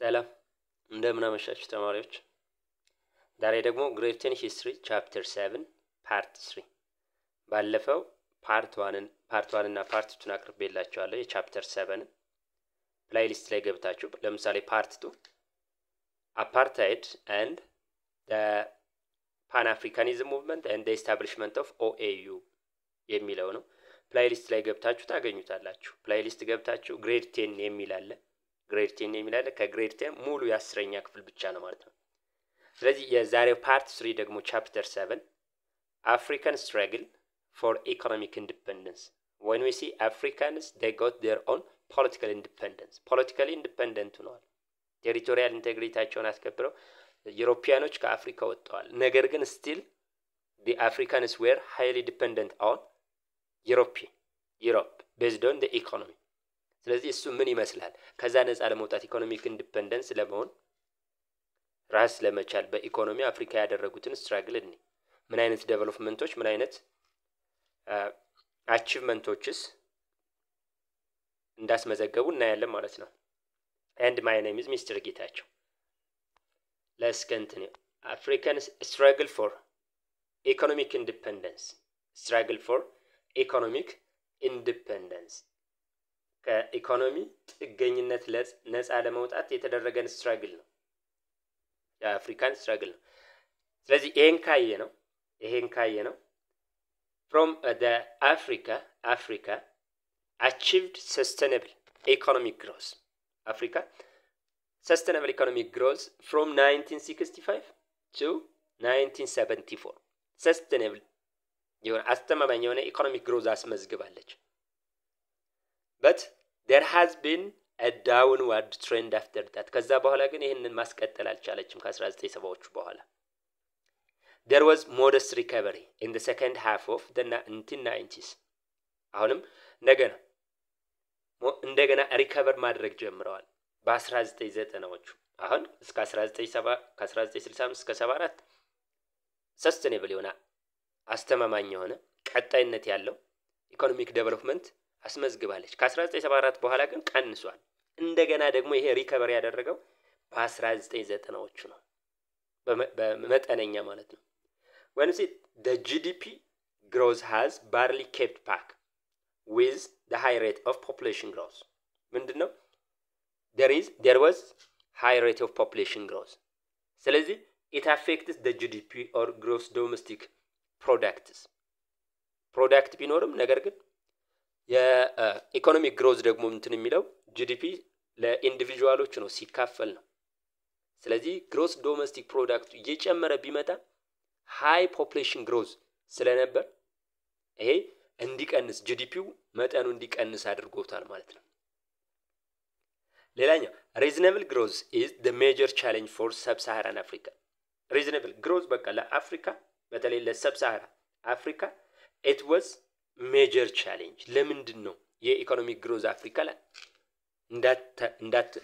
ሰላም እንደምን አመሻችሁ ተማሪዎች። ዛሬ ደግሞ ግሬድ 10 ሂስትሪ ቻፕተር 7 ፓርት 3 ባለፈው ፓርት 1 እና ፓርት 2 አቅርቤላችኋለሁ። የቻፕተር 7 ፕሌይሊስት ላይ ገብታችሁ ለምሳሌ ፓርት 2 አፓርታይድ ኤንድ ዘ ፓን አፍሪካኒዝም ሙቭመንት ኤንድ ዘ ኤስታብሊሽመንት ኦፍ ኦኤዩ የሚለው ነው። ፕሌይሊስት ላይ ገብታችሁ ታገኙታላችሁ። ፕሌይሊስት ገብታችሁ ግሬድ 10 የሚል አለ። ግሬድ 10 የሚል አለ። ከግሬድ 10 ሙሉ የ10ኛ ክፍል ብቻ ነው ማለት ነው። ስለዚህ የዛሬው ፓርት 3 ደግሞ ቻፕተር 7 አፍሪካን ስትራግል ፎር ኢኮኖሚክ ኢንዲፔንደንስ when we see Africans they got their own political independence politically independent ሆነዋል። ቴሪቶሪያል ኢንቴግሪቲያቸውን አስከብረው ዩሮፒያኖች ከአፍሪካ ወጥተዋል። ነገር ግን still the Africans were highly dependent on Europe based on the economy። ስለዚህ እሱ ምን ይመስላል? ከዛ ነፃ ለመውጣት ኢኮኖሚክ ኢንዲፔንደንስ ለመሆን ራስ ለመቻል በኢኮኖሚ አፍሪካ ያደረጉትን ስትራግል እኔ ምን አይነት ዴቨሎፕመንቶች ምን አይነት አቺቭመንቶችስ እንዳስመዘገቡ እናያለን ማለት ነው። and my name is Mr. ጌታቸው። let's continue. Africans struggle for economic independence ከኢኮኖሚ ጥገኝነት ነፃ ለመውጣት የተደረገን ስትራግል ነው። የአፍሪካን ስትራግል ነው። ስለዚህ ይሄን ካየ ነው from the Africa achieved sustainable economic growth. Africa sustainable economic growth from 1965 to 1974 sustainable የሆነ አስተማማኝ የሆነ ኢኮኖሚክ ግሮዝ አስመዝግባለች። but there has been a downward trend after that ከዛ በኋላ ግን ይሄንን ማስቀጠል አልቻለችም። ከ1970ዎቹ በኋላ there was modest recovery in the second half of the 1990s አሁንም እንደገና ሪከቨር ማድረግ ጀምረዋል በ1990ዎቹ። አሁን እስከ 1965 እስከ 74 ሰስቴኔብል የሆነ አስተማማኝ የሆነ ቀጣይነት ያለው ኢኮኖሚክ ዴቨሎፕመንት አስመዝግባለች። ከ1974 በኋላ ግን ቀንሷል። እንደገና ደግሞ ይሄ ሪከቨሪ ያደረገው በ1990ዎቹ ነው በመጠነኛ ማለት ነው። when the GDP growth has barely kept back with the high rate of population growth ምንድነው? there was high rate of population growth ስለዚህ it affects the GDP or gross domestic product ቢኖርም ነገር ግን የኢኮኖሚክ ግሮዝ ደግሞ እንትን የሚለው ጂዲፒ ለኢንዲቪጁዋሎች ነው ሲካፈል ነው። ስለዚህ ግሮስ ዶሜስቲክ ፕሮዳክቱ እየጨመረ ቢመጣ ሃይ ፖፑሌሽን ግሮዝ ስለነበር ይሄ እንዲቀንስ ጂዲፒው መጠኑ እንዲቀንስ አድርጎታል ማለት ነው። ሌላኛው reasonable growth is the major challenge for sub-Saharan Africa. reasonable growth በቃ ለአፍሪካ በተለይ ለሰብሳሃራ አፍሪካ it was major challenge ለምንድን ነው የኢኮኖሚክ ግሮዝ አፍሪካ ላይ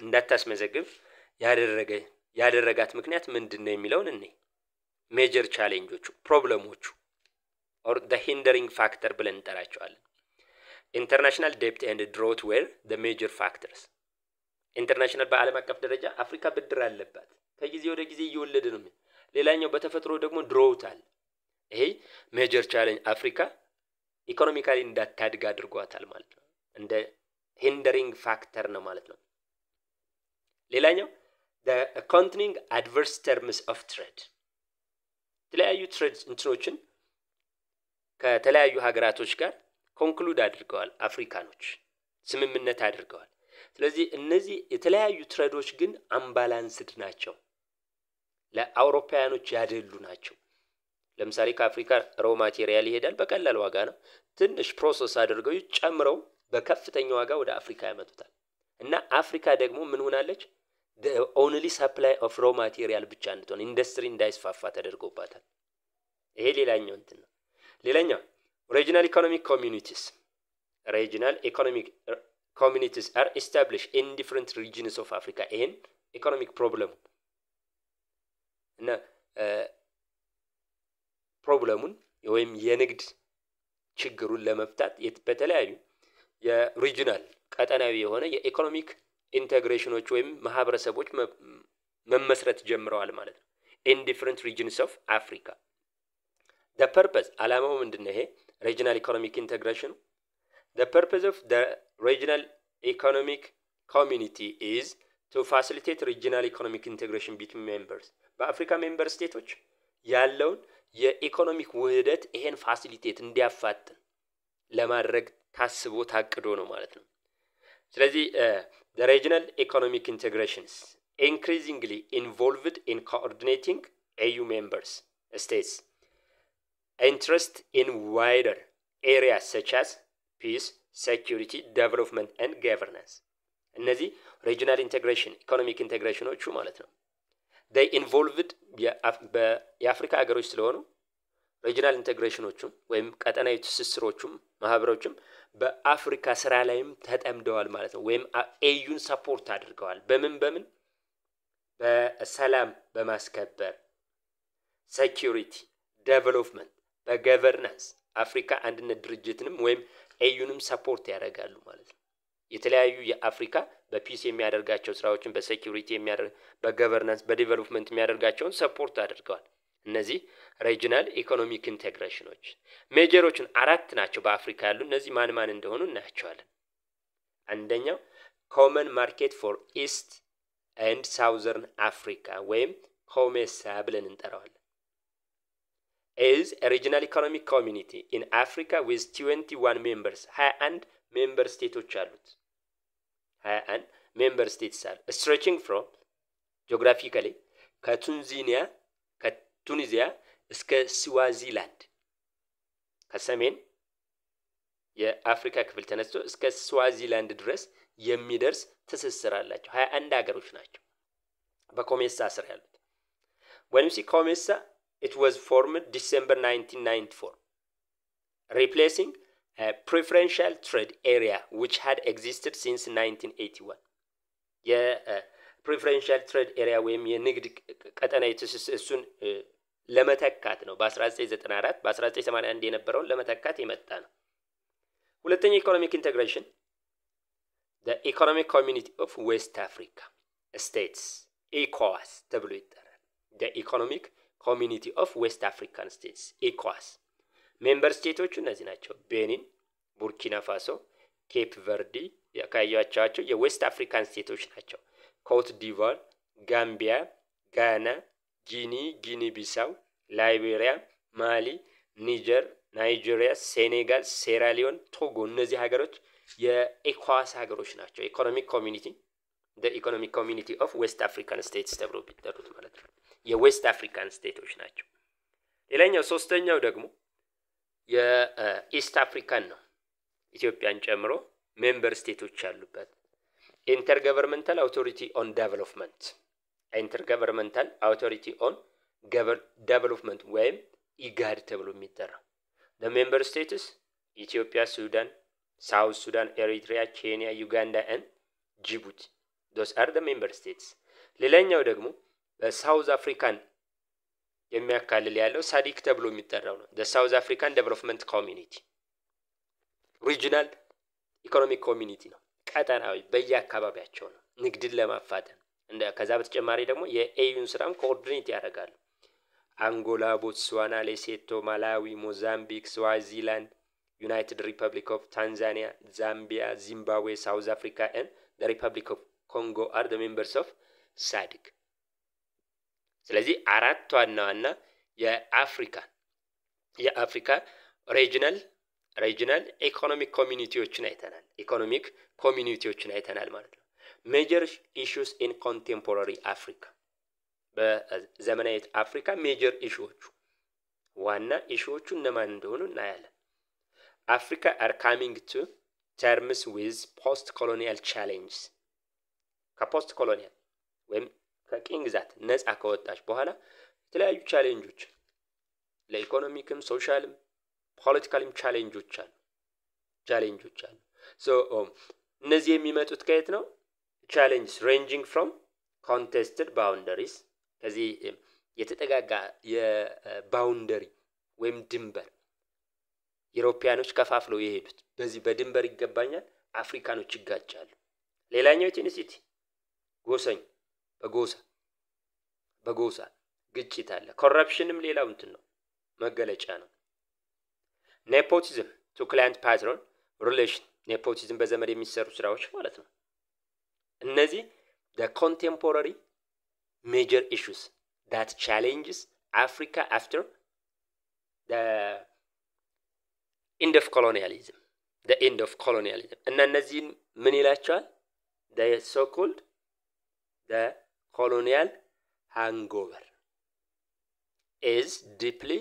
እንዳታስመዘግብ ያደረጋት ምክንያት ምንድነው የሚለውን እኔ ሜጀር ቻሌንጆቹ ፕሮብለሞቹ or the hindering factor ብለን እንጠራቸዋለን። international debt and drought were the major factors. ኢንተርናሽናል በዓለም አቀፍ ደረጃ አፍሪካ ብድር አለባት ከጊዜ ወደ ጊዜ እየወለደ ነው። ሌላኛው በተፈጥሮ ደግሞ ድሮውት አለ። ይሄ ሜጀር ቻሌንጅ አፍሪካ ኢኮኖሚካሊ እንዳታድግ አድርጓታል ማለት ነው። እንደ ሂንደሪንግ ፋክተር ነው ማለት ነው። ሌላኛው the continuing adverse terms of trade የተለያዩ ትሬድ እንትኖችን ከተለያዩ ሀገራቶች ጋር ኮንክሉድ አድርገዋል አፍሪካኖች ስምምነት አድርገዋል። ስለዚህ እነዚህ የተለያዩ ትሬዶች ግን አምባላንስድ ናቸው፣ ለአውሮፓውያኖች ያደሉ ናቸው። ለምሳሌ ከአፍሪካ ሮ ማቴሪያል ይሄዳል በቀላል ዋጋ ነው። ትንሽ ፕሮሰስ አድርገው ጨምረው በከፍተኛ ዋጋ ወደ አፍሪካ ያመጡታል። እና አፍሪካ ደግሞ ምን ሆናለች? the only supply of raw material ብቻ እንድትሆን ኢንዱስትሪ እንዳይስፋፋ ተደርጎባታል። ይሄ ሌላኛው እንትን ነው። ሌላኛው regional economic communities are established in different regions of Africa. ይሄን ኢኮኖሚክ ፕሮብለም እና ፕሮብለሙን ወይም የንግድ ችግሩን ለመፍታት በተለያዩ የሪጂናል ቀጠናዊ የሆነ የኢኮኖሚክ ኢንተግሬሽኖች ወይም ማህበረሰቦች መመስረት ጀምረዋል ማለት ነው in different regions of Africa. The purpose ዓላማው ምንድነው? ይሄ regional economic integration. The purpose of the regional economic community is to facilitate regional economic integration between members. በአፍሪካ ሜምበር ስቴቶች ያለውን የኢኮኖሚክ ውህደት ይሄን ፋሲሊቴት እንዲያፋጥን ለማድረግ ታስቦ ታቅዶ ነው ማለት ነው። ስለዚህ the regional economic integrations increasingly involved in coordinating AU members states interest in wider areas such as peace, security, development and governance. እነዚህ regional integration economic integrationዎቹ ማለት ነው they involved የአፍሪካ ሀገሮች ስለሆኑ regional integrationዎቹም ወይም ቀጠናዊ ትስስሮቹም ማህበሮችም በአፍሪካ ስራ ላይም ተጠምደዋል ማለት ነው ወይም ኤዩን ሰፖርት አድርገዋል በምን በሰላም በማስከበር ሴኩሪቲ ዴቨሎፕመንት በገቨርናንስ አፍሪካ አንድነት ድርጅትንም ወይም ኤዩንም ሰፖርት ያደርጋሉ ማለት ነው የተለያዩ የአፍሪካ በፒስ የሚያደርጋቸው ስራዎችን በሴኩሪቲ በገቨርናንስ በዴቨሎፕመንት የሚያደርጋቸውን ሰፖርት አድርገዋል እነዚህ ሪጂናል ኢኮኖሚክ ኢንተግሬሽኖች ሜጀሮችን አራት ናቸው በአፍሪካ ያሉ እነዚህ ማን እንደሆኑ እናያቸዋለን አንደኛው ኮመን ማርኬት ፎር ኢስት ኤንድ ሳውዘርን አፍሪካ ወይም ኮሜሳ ብለን እንጠራዋለን is a regional economic community in Africa with 21 members 21 member states አሉት 21 member states አሉ stretching from geographically ከቱኒዚያ እስከ ስዋዚላንድ ከሰሜን የአፍሪካ ክፍል ተነስቶ እስከ ስዋዚላንድ ድረስ የሚደርስ ትስስር አላቸው 21 ሀገሮች ናቸው በኮሜሳ ስር ያሉት when we see ኮሜሳ it was formed December 1994 replacing a preferential trade area which had existed since 1981 preferential trade area ወይም የንግድ ቀጠናዊ ትስስር እሱን ለመተካት ነው በ1994 በ1981 የነበረውን ለመተካት የመጣ ነው ሁለተኛ ኢኮኖሚክ ኢንተግሬሽን the economic community of West Africa states ECOWAS ተብሎ ይጠራል the economic community of West African states ECOWAS ሜምበር ስቴቶቹ እነዚህ ናቸው ቤኒን ቡርኪና ፋሶ ኬፕ ቨርዲ ያካያቻቸው የዌስት አፍሪካን ስቴቶች ናቸው ኮት ዲቫር ጋምቢያ ጋና ጊኒ ቢሳው ላይቤሪያ ማሊ ኒጀር ናይጄሪያ ሴኔጋል ሴራሊዮን ቶጎ እነዚህ ሀገሮች የኢኳስ ሀገሮች ናቸው ኢኮኖሚክ ኮሚኒቲ the economic community of West African states ተብሎ ቢጠሩት ማለት ነው የዌስት አፍሪካን ስቴቶች ናቸው ሌላኛው ሶስተኛው ደግሞ የኢስት አፍሪካን ነው ኢትዮጵያን ጨምሮ ሜምበር ስቴቶች ያሉበት intergovernmental authority on development intergovernmental authority on development ወይም ኢጋድ ተብሎ የሚጠራው the member states ኢትዮጵያ ሱዳን ሳውዝ ሱዳን ኤሪትሪያ ኬንያ ዩጋንዳ and Djibouti those are the member states ሌላኛው ደግሞ በሳውዝ አፍሪካን የሚያካልል ያለው ሳዲክ ተብሎ የሚጠራው ነው the South African Development Community regional economic community ነው ቀጠናዊ በየአካባቢያቸው ነው ንግድን ለማፋጠን እንደ ከዛ በተጨማሪ ደግሞ የኤዩን ስራም ኮኦርዲኔት ያደርጋሉ አንጎላ ቦትስዋና ሌሴቶ ማላዊ ሞዛምቢክ ስዋዚላንድ ዩናይትድ ሪፐብሊክ ኦፍ ታንዛኒያ ዛምቢያ ዚምባብዌ ሳውዝ አፍሪካ and the Republic of Congo are the members of SADC ስለዚህ አራት ዋና የአፍሪካ regional economic communityዎችን አይተናል ማለት ነው major issues in contemporary Africa በዘመናዊ አፍሪካ major issues ዋና issues እነማን እንደሆኑ እናያለን Africa are coming to terms with post-colonial challenges ከፖስት ኮሎኒያል ወይም ከቅኝ ግዛት ነፃ ከወጣች በኋላ የተለያዩ ቻሌንጆች ለኢኮኖሚክም ሶሻልም ፖለቲካልም ቻሌንጆች አሉ so እነዚህ የሚመጡት ከየት ነው challenges ranging from contested boundaries ከዚህ የተጠጋጋ የባውንደሪ ወይም ድንበር ዩሮፒያኖች ከፋፍለው የሄዱት በዚህ በድንበር ይገባኛል አፍሪካኖች ይጋጫሉ ሌላኛው ኢትኒሲቲ ጎሰኝ በጎሳ ግጭት አለ። ኮረፕሽንም ሌላው እንትን ነው መገለጫ ነው። ኔፖቲዝም ቱ ክላይንት ፓትሮን ሪሌሽን ኔፖቲዝም በዘመድ የሚሰሩ ስራዎች ማለት ነው። እነዚህ the contemporary major issues that challenges Africa after the end of colonialism እና እነዚህን ምን ይላቸዋል? the so called the colonial hangover is deeply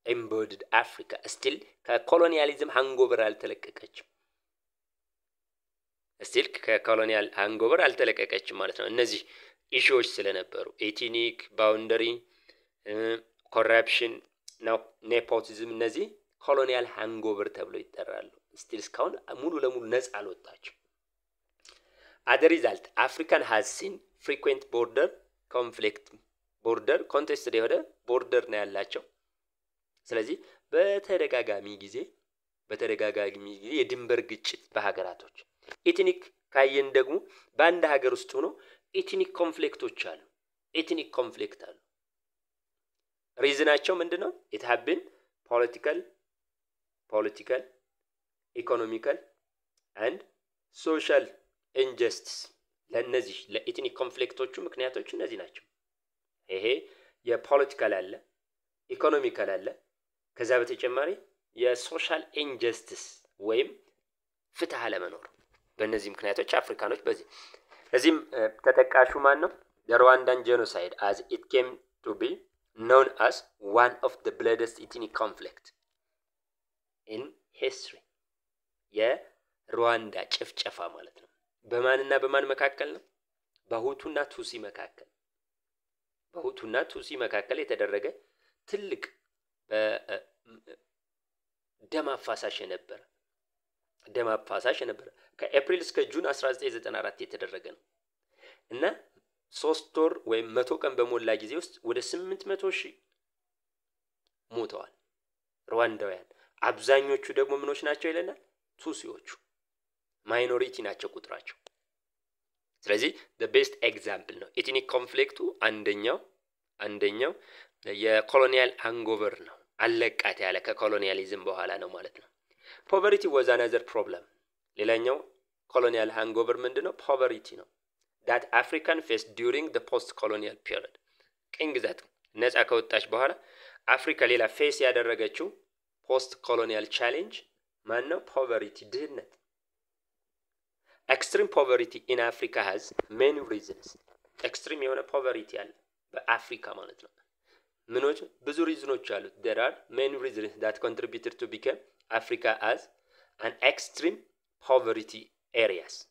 embodied Africa still ከኮሎኒያሊዝም ሃንጎቨር አልተለቀቀችም። ስቲል ከኮሎኒያል ሃንጎቨር አልተለቀቀችም ማለት ነው። እነዚህ ኢሹዎች ስለነበሩ ኤትኒክ ባውንደሪ፣ ኮረፕሽን፣ ኔፖቲዝም እነዚህ ኮሎኒያል ሃንጎቨር ተብለው ይጠራሉ። ስቲል እስካሁን ሙሉ ለሙሉ ነፃ አልወጣችም። as a result African has seen frequent border conflict ቦርደር ኮንቴስት የሆነ ቦርደር ነው ያላቸው። ስለዚህ በተደጋጋሚ ጊዜ የድንበር ግጭት በሀገራቶች ኤትኒክ ካየን ደግሞ በአንድ ሀገር ውስጥ ሆኖ ኤትኒክ ኮንፍሊክቶች አሉ። ሪዝናቸው ምንድነው? it have been political economical and social injustice ለነዚህ ለኤትኒክ ኮንፍሊክቶቹ ምክንያቶች እነዚህ ናቸው። ይሄ የፖለቲካል አለ፣ ኢኮኖሚካል አለ፣ ከዛ በተጨማሪ የሶሻል ኢንጀስቲስ ወይም ፍትህ አለመኖር። በእነዚህ ምክንያቶች አፍሪካኖች በዚህም ተጠቃሹ ማን ነው? የሩዋንዳን ጄኖሳይድ as it came to be known as one of the bloodiest ethnic conflict in history የሩዋንዳ ጭፍጨፋ ማለት ነው። በማንና በማን መካከል ነው? በሁቱና ቱሲ መካከል የተደረገ ትልቅ ደም አፋሳሽ ነበር። ከኤፕሪል እስከ ጁን 1994 የተደረገ ነው እና 3 ወር ወይም 100 ቀን በሞላ ጊዜ ውስጥ ወደ 800,000 ሞተዋል ሩዋንዳውያን። አብዛኞቹ ደግሞ ምኖች ናቸው ይለናል? ቱሲዎቹ ማይኖሪቲ ናቸው ቁጥራቸው። ስለዚህ the best example ነው ኤትኒክ ኮንፍሊክቱ። አንደኛው የኮሎኒያል ሃንጎቨር ነው። አለቃት ያለ ከኮሎኒያሊዝም በኋላ ነው ማለት ነው። ፖቨርቲ was another problem። ሌላኛው ኮሎኒያል ሃንጎቨር ምንድነው? ፖቨርቲ ነው that African faced during the post colonial period። ቅኝ ግዛት ነፃ ከወጣች በኋላ አፍሪካ ሌላ ፌስ ያደረገችው ፖስት ኮሎኒያል ቻሌንጅ ማነው? ፖቨርቲ ድህነት። extreme poverty in Africa has many reasons። extreme የሆነ ፖቨርቲ አለ በአፍሪካ ማለት ነው። ምኖች ብዙ ሪዝኖች አሉት። there are many reasons that contributed to become Africa as an extreme poverty areas.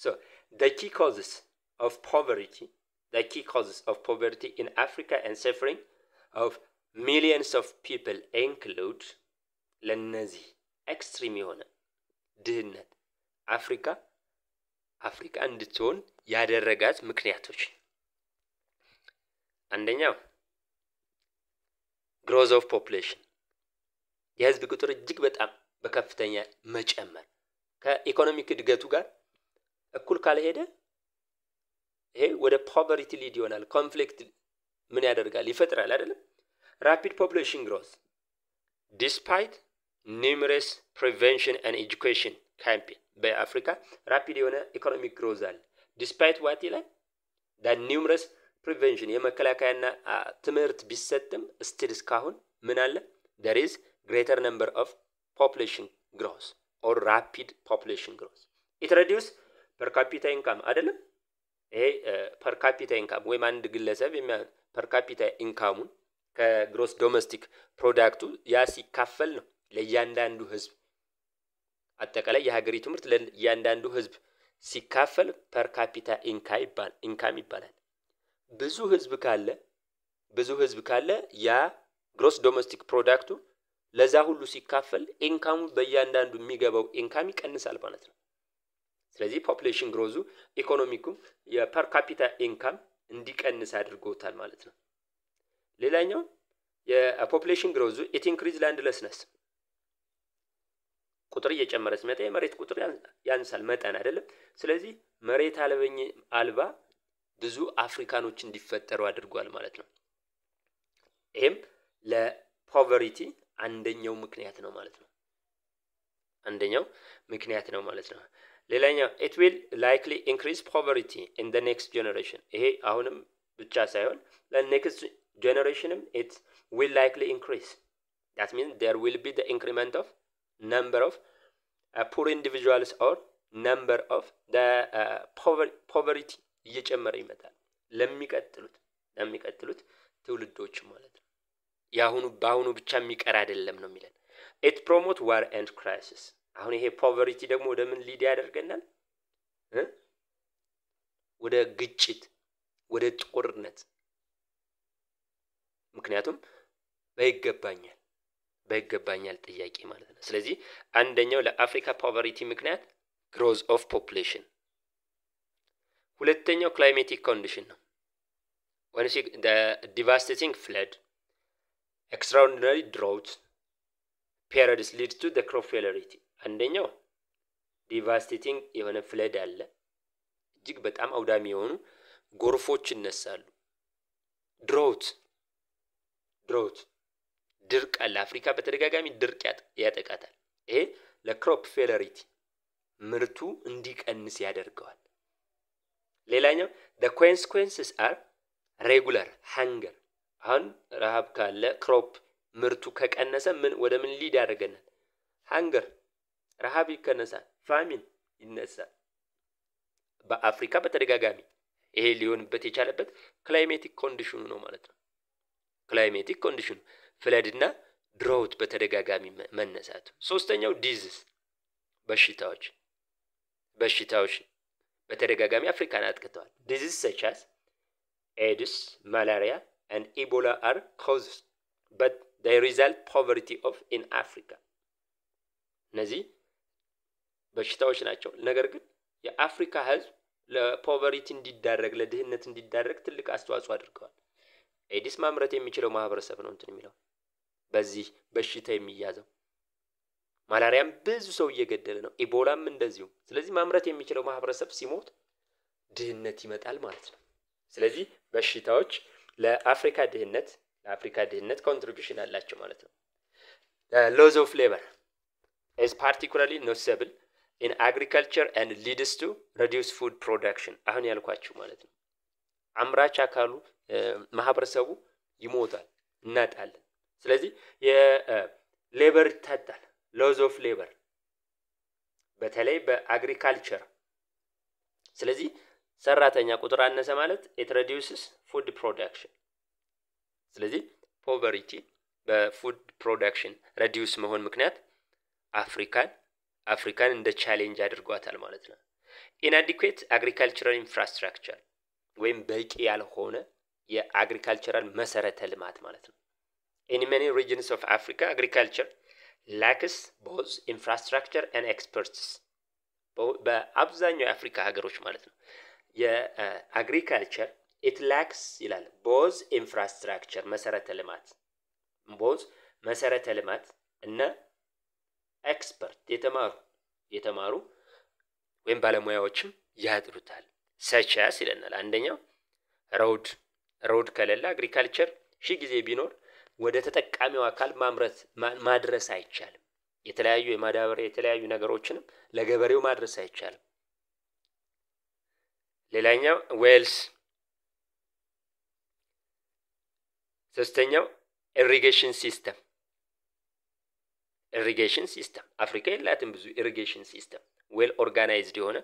So the key causes of poverty in Africa and suffering of millions of people include ለነዚህ ኤክስትሪም የሆነ ድህነት አፍሪካ እንድትሆን ያደረጋት ምክንያቶች አንደኛው growth of population የህዝብ ቁጥር እጅግ በጣም በከፍተኛ መጨመር ከኢኮኖሚክ እድገቱ ጋር እኩል ካልሄደ ይሄ ወደ ፖቨርቲ ሊድ ይሆናል። ኮንፍሊክት ምን ያደርጋል? ይፈጥራል አይደለም? rapid population growth despite numerous prevention and education campaign በአፍሪካ ራፒድ የሆነ ኢኮኖሚክ ግሮዝ አለ። ዲስፓይት ዋት ይላል? that numerous prevention የመከላከያና ትምህርት ቢሰጥም ስቲል እስካሁን ምን አለ? there is greater number of population growth or rapid population growth. it reduce per capita income አይደለም? ይሄ per capita income ወይም አንድ ግለሰብ per capita income ከግሮስ ዶሜስቲክ ፕሮዳክቱ ያ ሲካፈል ነው ለእያንዳንዱ ህዝብ አጠቃላይ የሀገሪቱ ምርት ለእያንዳንዱ ህዝብ ሲካፈል per capita income ይባላል። ብዙ ህዝብ ካለ ያ ግሮስ ዶሜስቲክ ፕሮዳክቱ ለዛ ሁሉ ሲካፈል ኢንካሙ በእያንዳንዱ የሚገባው ኢንካም ይቀንሳል ማለት ነው። ስለዚህ ፖፑሌሽን ግሮዙ ኢኮኖሚኩ የፐር ካፒታ ኢንካም እንዲቀንስ አድርጎታል ማለት ነው። ሌላኛው የፖፑሌሽን ግሮዙ ኢት ኢንክሪዝ ላንድለስነስ ቁጥር እየጨመረ ሲመጣ የመሬት ቁጥር ያንሳል መጠን አይደለም? ስለዚህ መሬት አልባ ብዙ አፍሪካኖች እንዲፈጠሩ አድርጓል ማለት ነው። ይሄም ለፖቨርቲ አንደኛው ምክንያት ነው ማለት ነው። አንደኛው ምክንያት ነው ማለት ነው። ሌላኛው it will likely increase poverty in the next generation። ይሄ አሁንም ብቻ ሳይሆን ለnext generationም it will likely increase. That means there will be the increment of number of poor individuals or number of the poverty እየጨመረ ይመጣል ለሚቀጥሉት ትውልዶች ማለት ነው። በአሁኑ ብቻ የሚቀር አይደለም ነው የሚለን። it promote war and crisis። አሁን ይሄ ፖቨርቲ ደግሞ ወደ ምን ሊድ ያደርገናል? ወደ ግጭት፣ ወደ ጦርነት። ምክንያቱም በይገባኛል ጥያቄ ማለት ነው። ስለዚህ አንደኛው ለአፍሪካ ፖቨርቲ ምክንያት growth of population። ሁለተኛው climatic condition ነው። when the devastating flood, extraordinary drought periods lead to the crop failure። አንደኛው ዲቫስቴቲንግ የሆነ ፍለድ አለ። እጅግ በጣም አውዳሚ የሆኑ ጎርፎች ይነሳሉ። ድሮት ድርቅ አለ። አፍሪካ በተደጋጋሚ ድርቅ ያጠቃታል። ይሄ ለክሮፕ ፌለሪቲ ምርቱ እንዲቀንስ ያደርገዋል። ሌላኛው the consequences are regular hunger። አሁን ረሃብ ካለ ክሮፕ ምርቱ ከቀነሰ ወደ ምን ሊድ ያደርገናል? ሃንገር፣ ረሃብ ይከነሳል፣ ፋሚን ይነሳል። በአፍሪካ በተደጋጋሚ ይሄ ሊሆንበት የቻለበት ክላይሜቲክ ኮንዲሽኑ ነው ማለት ነው። ክላይሜቲክ ኮንዲሽኑ ፍለድና ድሮውት በተደጋጋሚ መነሳቱ። ሶስተኛው ዲዚዝ በሽታዎች በተደጋጋሚ አፍሪካን አጥቅተዋል። ዲዚዝ such as AIDS, malaria and Ebola are causes but they result poverty of in Africa። እነዚህ በሽታዎች ናቸው። ነገር ግን የአፍሪካ ህዝብ ለፖቨርቲ እንዲዳረግ ለድህነት እንዲዳረግ ትልቅ አስተዋጽኦ አድርገዋል። ኤዲስ ማምረት የሚችለው ማህበረሰብ ነው የሚለው በዚህ በሽታ የሚያዘው። ማላሪያም ብዙ ሰው እየገደለ ነው። ኢቦላም እንደዚሁ። ስለዚህ ማምረት የሚችለው ማህበረሰብ ሲሞት ድህነት ይመጣል ማለት ነው። ስለዚህ በሽታዎች ለአፍሪካ ድህነት ኮንትሪቢዩሽን አላቸው ማለት ነው። loss of labor is particularly noticeable in agriculture and leads to reduced food production። አሁን ያልኳችሁ ማለት ነው። አምራች አካሉ ማህበረሰቡ ይሞታል፣ እናጣለን። ስለዚህ የሌበር ይታጣል። loss of labor በተለይ በአግሪካልቸር። ስለዚህ ሰራተኛ ቁጥር አነሰ ማለት it reduces food production። ስለዚህ ፖቨርቲ በፉድ ፕሮዳክሽን ሬዲዩስ መሆን ምክንያት አፍሪካን እንደ ቻሌንጅ አድርጓታል ማለት ነው። inadequate agricultural infrastructure ወይም በቂ ያልሆነ የአግሪካልቸራል መሰረተ ልማት ማለት ነው። in many regions of Africa agriculture lacks both infrastructure and experts። በአብዛኛው የአፍሪካ ሀገሮች ማለት ነው የአግሪካልቸር it lacks ይላል both infrastructure መሰረተ ልማት እና ኤክስፐርት የተማሩ ወይም ባለሙያዎችም ያጥሩታል። such as ይለናል። አንደኛው ሮድ ከሌለ አግሪካልቸር ሺህ ጊዜ ቢኖር ወደ ተጠቃሚው አካል ማድረስ አይቻልም። የተለያዩ የማዳበሪያ የተለያዩ ነገሮችንም ለገበሬው ማድረስ አይቻልም። ሌላኛው ዌልስ። ሶስተኛው ኢሪጌሽን ሲስተም አፍሪካ የላትም ብዙ ኢሪጌሽን ሲስተም ዌል ኦርጋናይዝድ የሆነ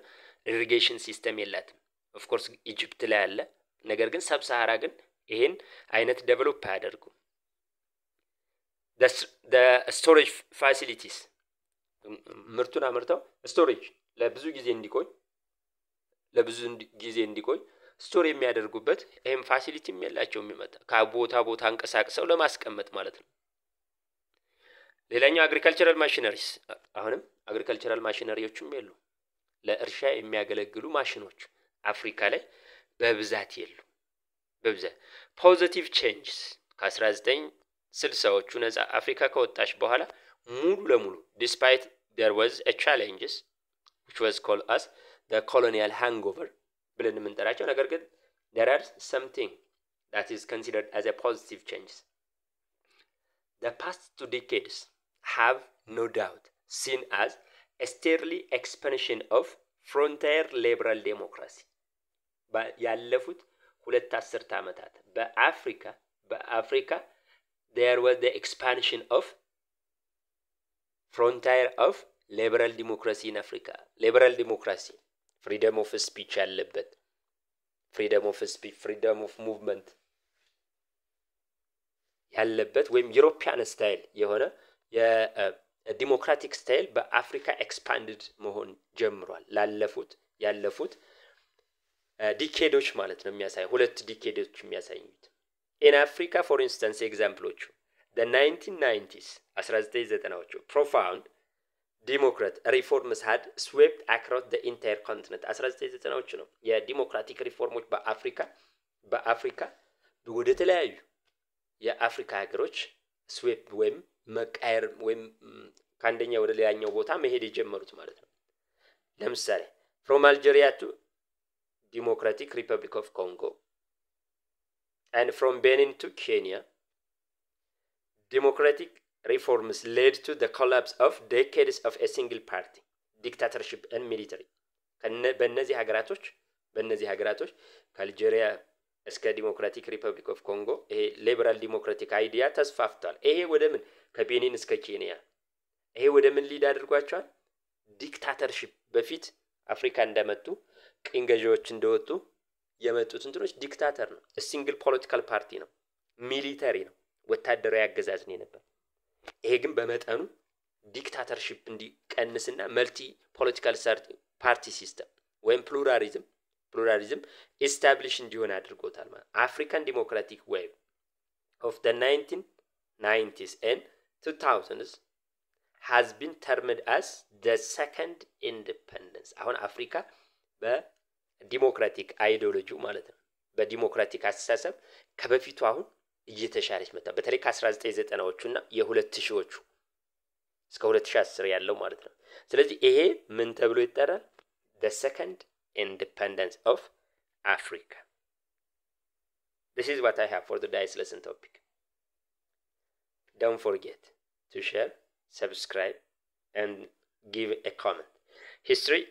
ኢሪጌሽን ሲስተም የላትም። ኦፍ ኮርስ ኢጂፕት ላይ አለ፣ ነገር ግን ሰብሳሃራ ግን ይሄን አይነት ዴቨሎፕ አያደርጉም። the storage facilities ምርቱን አምርተው ስቶሬጅ ለብዙ ጊዜ እንዲቆይ ስቶር የሚያደርጉበት ይሄም ፋሲሊቲም የላቸውም። የሚመጣ ከቦታ አንቀሳቅሰው ለማስቀመጥ ማለት ነው። ሌላኛው አግሪካልቸራል ማሽነሪስ። አሁንም አግሪካልቸራል ማሽነሪዎችም የሉ። ለእርሻ የሚያገለግሉ ማሽኖች አፍሪካ ላይ በብዛት የሉ። ፖዚቲቭ ቼንጅስ ከ1960ዎቹ ነፃ አፍሪካ ከወጣች በኋላ ሙሉ ለሙሉ despite there was a challenges which was called as the colonial hangover ብለን የምንጠራቸው ነገር ግን there are something that is considered as a positive change. The past 2 decades have no doubt seen as a steady expansion of frontier liberal democracy. ያለፉት 2 አስርተ ዓመታት በአፍሪካ there was the expansion of frontier of liberal democracy in Africa. Liberal democracy, freedom of speech ያለበት, freedom of speech, freedom of movement ያለበት ወይም ዩሮፒያን ስታይል የሆነ የዲሞክራቲክ ስታይል በአፍሪካ ኤክስፓንድድ መሆን ጀምሯል። ያለፉት ዲኬዶች ማለት ነው የሚያሳይ 2 ዲኬዶች የሚያሳዩት in Africa for instance ኤግዛምፕሎቹ the 1990s 1990ዎቹ profound democrat reforms had swept across the entire continent 1990ዎቹ ነው የዲሞክራቲክ ሪፎርሞች በአፍሪካ ወደ ተለያዩ የአፍሪካ ሀገሮች ስዌፕ ወይም መቃየር ወይም ከአንደኛ ወደ ሌላኛው ቦታ መሄድ የጀመሩት ማለት ነው። ለምሳሌ from Algeria to Democratic Republic of Congo and from Benin to Kenya, democratic reforms led to the collapse of decades of a single party dictatorship and military. በእነዚህ ሀገራቶች ከአልጄሪያ እስከ ዲሞክራቲክ ሪፐብሊክ ኦፍ ኮንጎ ይሄ ሊበራል ዲሞክራቲክ አይዲያ ተስፋፍቷል። ይሄ ወደ ምን ከቤኒን እስከ ኬንያ ይሄ ወደ ምን ሊድ አድርጓቸዋል? ዲክታተርሺፕ በፊት አፍሪካ እንደመጡ ቅኝ ገዢዎች እንደወጡ የመጡት እንትኖች ዲክታተር ነው። ሲንግል ፖለቲካል ፓርቲ ነው፣ ሚሊተሪ ነው፣ ወታደራዊ አገዛዝ ነው ነበር። ይሄ ግን በመጠኑ ዲክታተርሺፕ እንዲቀንስና መልቲ ፖለቲካል ፓርቲ ሲስተም ወይም ፕሉራሊዝም ኤስታብሊሽ እንዲሆን አድርጎታል ማለት አፍሪካን ዲሞክራቲክ ዌቭ ኦፍ the 1990s and 2000s has been termed as the second independence. አሁን አፍሪካ በዲሞክራቲክ አይዲዮሎጂ ማለት ነው በዲሞክራቲክ አስተሳሰብ ከበፊቱ አሁን እየተሻለች መጣ። በተለይ ከ1990ዎቹና የ2000ዎቹ እስከ 2010 ያለው ማለት ነው። ስለዚህ ይሄ ምን ተብሎ ይጠራል? the second independence of Africa. This is what I have for the today's lesson topic. Don't forget to share, subscribe, and give a comment. History,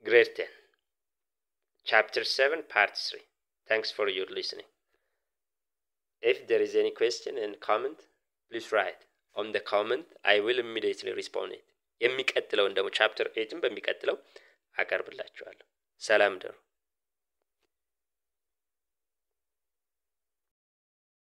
grade 10, chapter 7, part 3. Thanks for your listening. If there is any question and comment, please write on the comment. I will immediately respond it. የሚቀጥለው እንደው chapter 8 በሚቀጥለው አቀርብላችኋለሁ። ሰላም ደሩ።